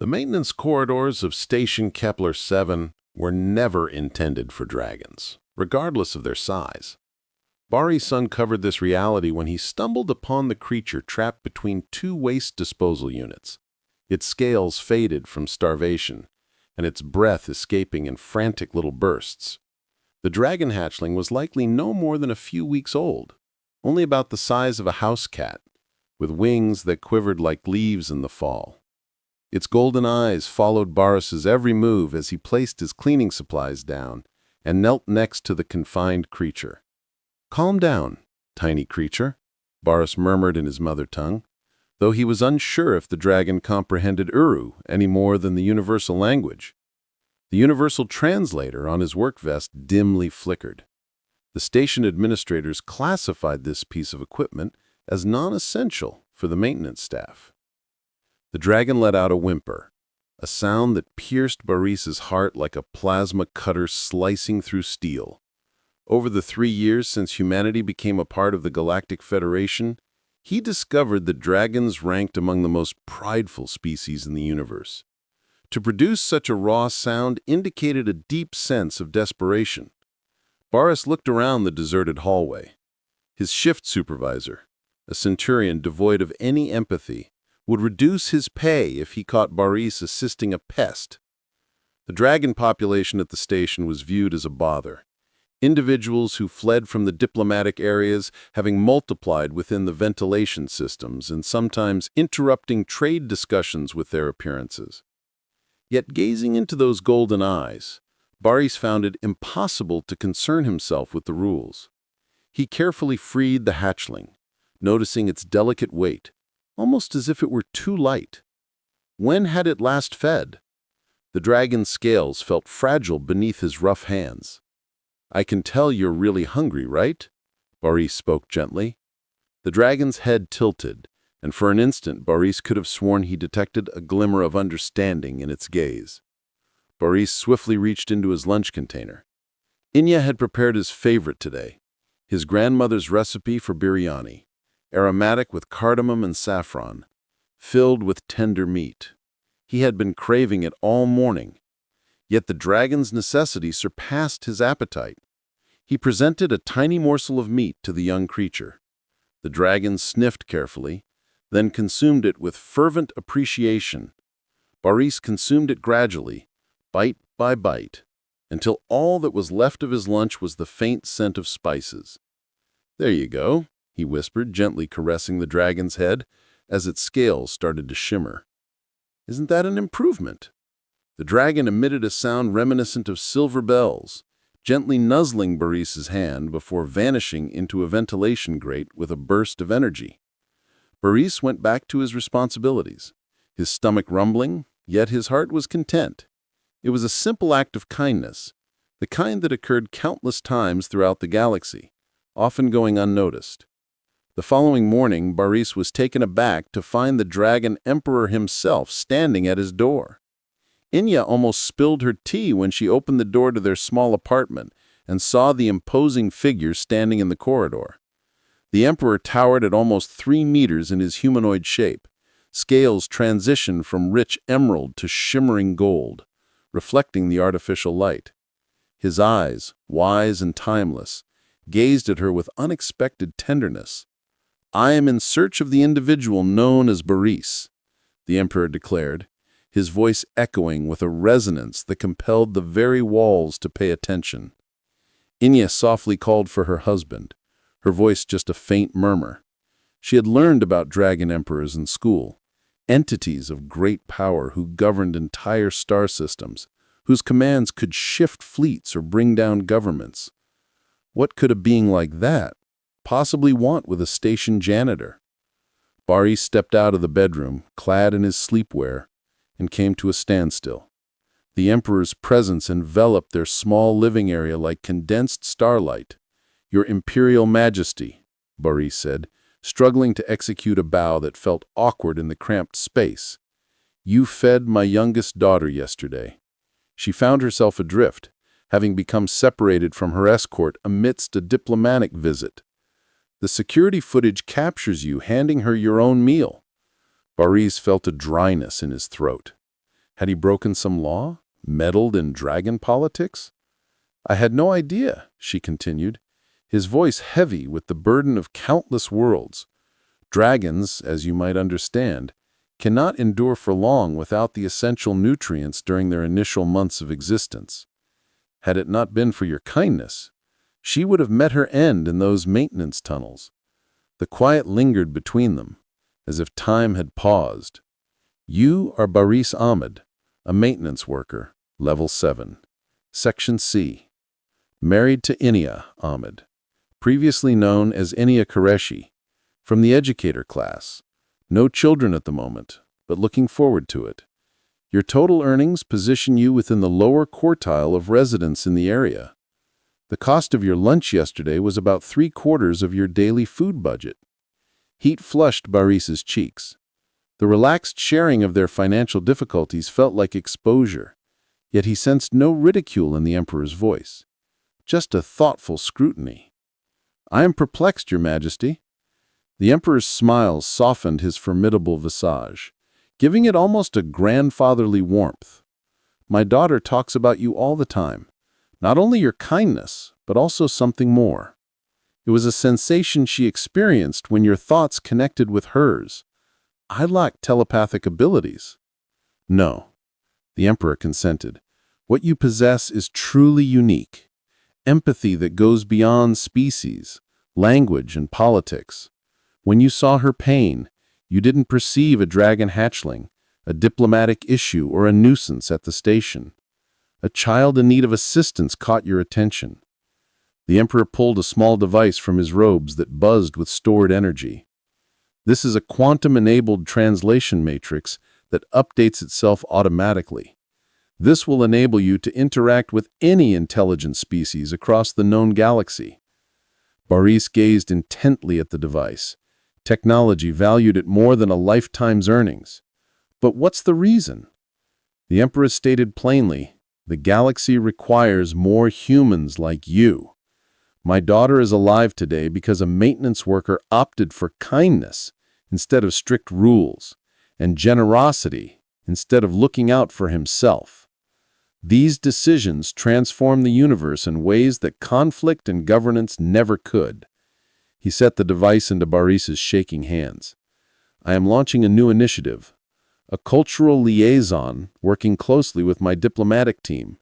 The maintenance corridors of Station Kepler 7 were never intended for dragons, regardless of their size. Boris uncovered this reality when he stumbled upon the creature trapped between two waste disposal units, its scales faded from starvation, and its breath escaping in frantic little bursts. The dragon hatchling was likely no more than a few weeks old, only about the size of a house cat, with wings that quivered like leaves in the fall. Its golden eyes followed Boris's every move as he placed his cleaning supplies down and knelt next to the confined creature. "Calm down, tiny creature," Boris murmured in his mother tongue, though he was unsure if the dragon comprehended Uru any more than the universal language. The universal translator on his work vest dimly flickered. The station administrators classified this piece of equipment as non-essential for the maintenance staff. The dragon let out a whimper, a sound that pierced Boris's heart like a plasma cutter slicing through steel. Over the 3 years since humanity became a part of the Galactic Federation, he discovered that dragons ranked among the most prideful species in the universe. To produce such a raw sound indicated a deep sense of desperation. Boris looked around the deserted hallway. His shift supervisor, a centurion devoid of any empathy, would reduce his pay if he caught Boris assisting a pest. The dragon population at the station was viewed as a bother. Individuals who fled from the diplomatic areas having multiplied within the ventilation systems and sometimes interrupting trade discussions with their appearances. Yet gazing into those golden eyes, Boris found it impossible to concern himself with the rules. He carefully freed the hatchling, noticing its delicate weight, almost as if it were too light. When had it last fed? The dragon's scales felt fragile beneath his rough hands. "I can tell you're really hungry, right?" Boris spoke gently. The dragon's head tilted, and for an instant Boris could have sworn he detected a glimmer of understanding in its gaze. Boris swiftly reached into his lunch container. Inya had prepared his favorite today, his grandmother's recipe for biryani, aromatic with cardamom and saffron, filled with tender meat. He had been craving it all morning, yet the dragon's necessity surpassed his appetite. He presented a tiny morsel of meat to the young creature. The dragon sniffed carefully, then consumed it with fervent appreciation. Boris consumed it gradually, bite by bite, until all that was left of his lunch was the faint scent of spices. "There you go," he whispered, gently caressing the dragon's head as its scales started to shimmer. "Isn't that an improvement?" The dragon emitted a sound reminiscent of silver bells, gently nuzzling Boris's hand before vanishing into a ventilation grate with a burst of energy. Boris went back to his responsibilities, his stomach rumbling, yet his heart was content. It was a simple act of kindness, the kind that occurred countless times throughout the galaxy, often going unnoticed. The following morning, Boris was taken aback to find the Dragon Emperor himself standing at his door. Inya almost spilled her tea when she opened the door to their small apartment and saw the imposing figure standing in the corridor. The Emperor towered at almost 3 meters in his humanoid shape. Scales transitioned from rich emerald to shimmering gold, reflecting the artificial light. His eyes, wise and timeless, gazed at her with unexpected tenderness. "I am in search of the individual known as Boris," the Emperor declared, his voice echoing with a resonance that compelled the very walls to pay attention. Inya softly called for her husband, her voice just a faint murmur. She had learned about dragon emperors in school, entities of great power who governed entire star systems, whose commands could shift fleets or bring down governments. What could a being like that possibly want with a station janitor? Boris stepped out of the bedroom, clad in his sleepwear, and came to a standstill. The Emperor's presence enveloped their small living area like condensed starlight. "Your Imperial Majesty," Boris said, struggling to execute a bow that felt awkward in the cramped space. "You fed my youngest daughter yesterday." She found herself adrift, having become separated from her escort amidst a diplomatic visit. "The security footage captures you handing her your own meal." Boris felt a dryness in his throat. Had he broken some law? Meddled in dragon politics? I had no idea, she continued, his voice heavy with the burden of countless worlds. Dragons, as you might understand, cannot endure for long without the essential nutrients during their initial months of existence. Had it not been for your kindness, she would have met her end in those maintenance tunnels. The quiet lingered between them, as if time had paused. You are Baris Ahmed, a maintenance worker, level 7, Section C. Married to Inia Ahmed, previously known as Inia Qureshi, from the educator class. No children at the moment, but looking forward to it. Your total earnings position you within the lower quartile of residents in the area. The cost of your lunch yesterday was about 3/4 of your daily food budget. Heat flushed Baris's cheeks. The relaxed sharing of their financial difficulties felt like exposure, yet he sensed no ridicule in the Emperor's voice. Just a thoughtful scrutiny. I am perplexed, Your Majesty. The Emperor's smile softened his formidable visage, giving it almost a grandfatherly warmth. My daughter talks about you all the time, not only your kindness, but also something more. It was a sensation she experienced when your thoughts connected with hers. I lack telepathic abilities. No, the Emperor consented. What you possess is truly unique. Empathy that goes beyond species, language, and politics. When you saw her pain, you didn't perceive a dragon hatchling, a diplomatic issue, or a nuisance at the station. A child in need of assistance caught your attention. The Emperor pulled a small device from his robes that buzzed with stored energy. This is a quantum-enabled translation matrix that updates itself automatically. This will enable you to interact with any intelligent species across the known galaxy. Baris gazed intently at the device. Technology valued at more than a lifetime's earnings. But what's the reason? The Emperor stated plainly, the galaxy requires more humans like you. My daughter is alive today because a maintenance worker opted for kindness instead of strict rules, and generosity instead of looking out for himself. These decisions transform the universe in ways that conflict and governance never could. He set the device into Baris's shaking hands. I am launching a new initiative, a cultural liaison working closely with my diplomatic team.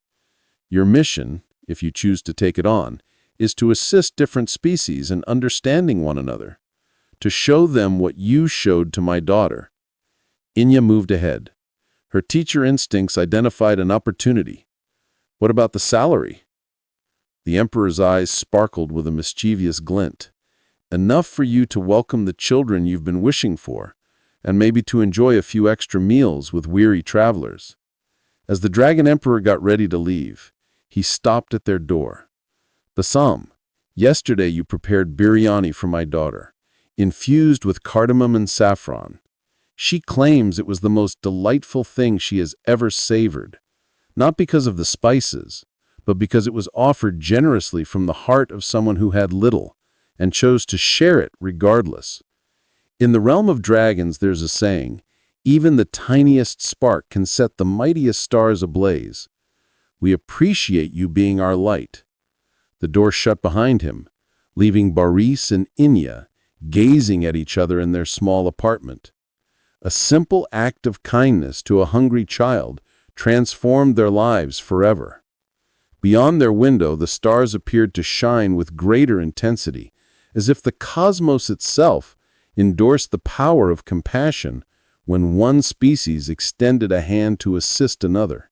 Your mission, if you choose to take it on, is to assist different species in understanding one another, to show them what you showed to my daughter. Inya moved ahead. Her teacher instincts identified an opportunity. What about the salary? The Emperor's eyes sparkled with a mischievous glint. Enough for you to welcome the children you've been wishing for, and maybe to enjoy a few extra meals with weary travelers. As the Dragon Emperor got ready to leave, he stopped at their door. Basam, yesterday you prepared biryani for my daughter, infused with cardamom and saffron. She claims it was the most delightful thing she has ever savored, not because of the spices, but because it was offered generously from the heart of someone who had little and chose to share it regardless. In the realm of dragons, there's a saying, even the tiniest spark can set the mightiest stars ablaze. We appreciate you being our light. The door shut behind him, leaving Baris and Inya gazing at each other in their small apartment. A simple act of kindness to a hungry child transformed their lives forever. Beyond their window, the stars appeared to shine with greater intensity, as if the cosmos itself endorsed the power of compassion when one species extended a hand to assist another.